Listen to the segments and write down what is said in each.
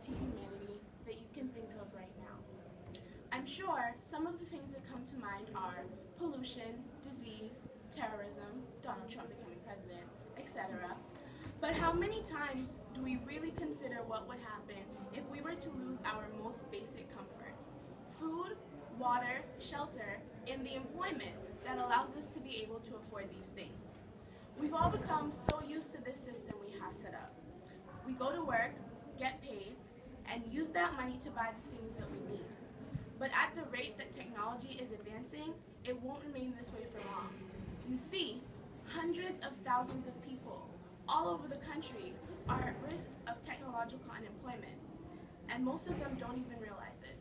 to humanity that you can think of right now. I'm sure some of the things that come to mind are pollution, disease, terrorism, Donald Trump becoming president, etc. But how many times do we really consider what would happen if we were to lose our most basic comforts? Food, water, shelter, and the employment that allows us to be able to afford these things. We've all become so used to this system we have set up. We go to work, get paid, and use that money to buy the things that we need. But at the rate that technology is advancing, it won't remain this way for long. You see, hundreds of thousands of people all over the country are at risk of technological unemployment, and most of them don't even realize it.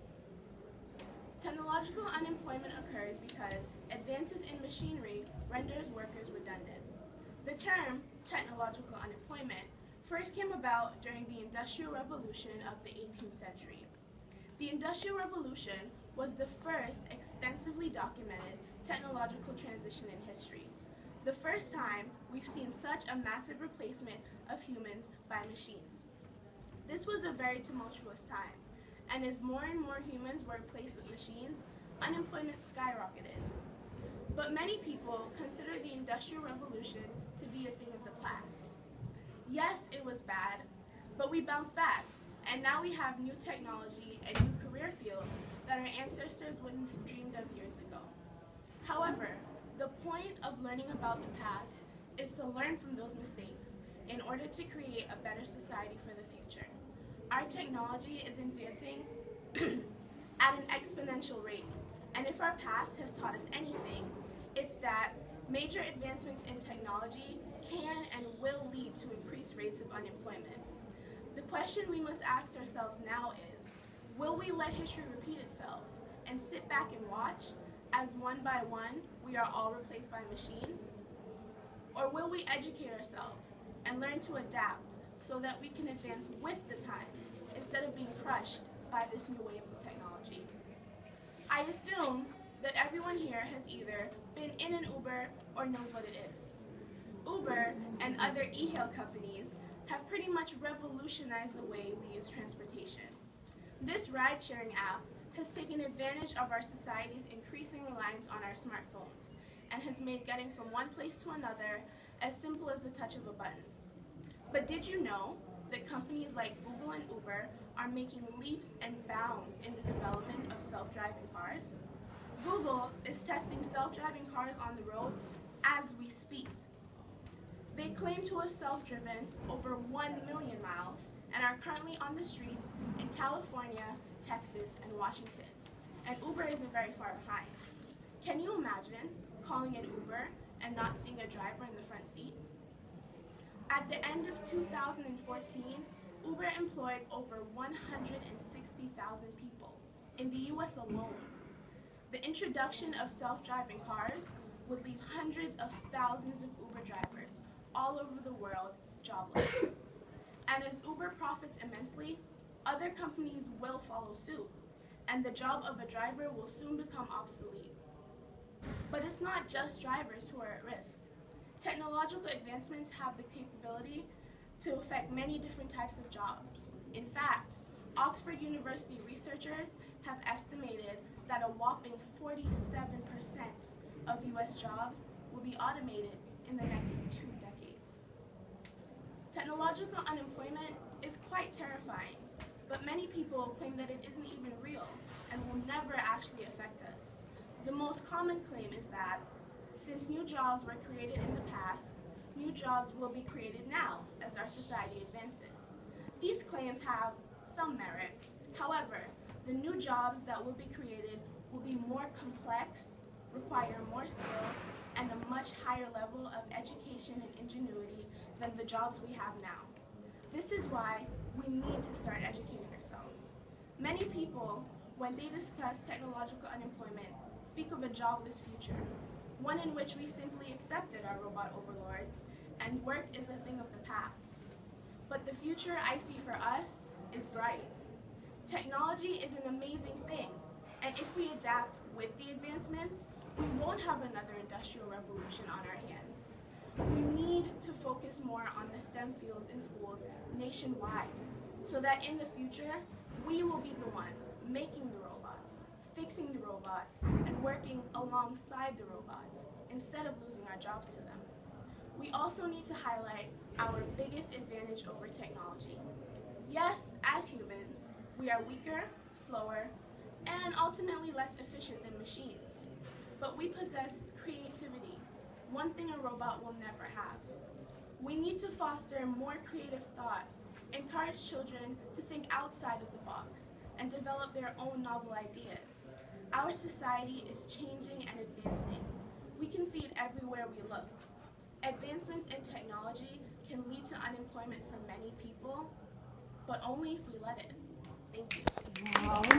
Technological unemployment occurs because advances in machinery renders workers redundant. The term technological unemployment first came about during the Industrial Revolution of the 18th century. The Industrial Revolution was the first extensively documented technological transition in history. The first time we've seen such a massive replacement of humans by machines. This was a very tumultuous time, and as more and more humans were replaced with machines, unemployment skyrocketed. But many people consider the Industrial Revolution to be a thing of the past. Yes, it was bad, but we bounced back, and now we have new technology and new career fields that our ancestors wouldn't have dreamed of years ago. However, the point of learning about the past is to learn from those mistakes in order to create a better society for the future. Our technology is advancing at an exponential rate, and if our past has taught us anything, it's that major advancements in technology can and will lead to increased rates of unemployment. The question we must ask ourselves now is, will we let history repeat itself and sit back and watch as one by one we are all replaced by machines? Or will we educate ourselves and learn to adapt so that we can advance with the times instead of being crushed by this new wave of technology? I assume that everyone here has either been in an Uber or knows what it is. Uber and other e-hail companies have pretty much revolutionized the way we use transportation. This ride-sharing app has taken advantage of our society's increasing reliance on our smartphones and has made getting from one place to another as simple as the touch of a button. But did you know that companies like Google and Uber are making leaps and bounds in the development of self-driving cars? Google is testing self-driving cars on the roads as we speak. They claim to have self-driven over 1 million miles and are currently on the streets in California, Texas, and Washington. And Uber isn't very far behind. Can you imagine calling an Uber and not seeing a driver in the front seat? At the end of 2014, Uber employed over 160,000 people in the US alone. The introduction of self-driving cars would leave hundreds of thousands of Uber drivers all over the world jobless. And as Uber profits immensely, other companies will follow suit, and the job of a driver will soon become obsolete. But it's not just drivers who are at risk. Technological advancements have the capability to affect many different types of jobs. In fact, Oxford University researchers have estimated that a whopping 47% of US jobs will be automated in the next 2 decades. Technological unemployment is quite terrifying, but many people claim that it isn't even real and will never actually affect us. The most common claim is that since new jobs were created in the past, new jobs will be created now as our society advances. These claims have some merit. However, the new jobs that will be created will be more complex, require more skills, and a much higher level of education and ingenuity than the jobs we have now. This is why we need to start educating ourselves. Many people, when they discuss technological unemployment, speak of a jobless future, one in which we simply accepted our robot overlords and work is a thing of the past. But the future I see for us is bright. Technology is an amazing thing, and if we adapt with the advancements, we won't have another industrial revolution on our hands. We need to focus more on the STEM fields in schools nationwide. so that in the future, we will be the ones making the robots, fixing the robots, and working alongside the robots instead of losing our jobs to them. We also need to highlight our biggest advantage over technology. Yes, as humans, we are weaker, slower, and ultimately less efficient than machines. But we possess creativity, one thing a robot will never have. We need to foster more creative thought, encourage children to think outside of the box, and develop their own novel ideas. Our society is changing and advancing. We can see it everywhere we look. Advancements in technology can lead to unemployment for many people, but only if we let it. Thank you.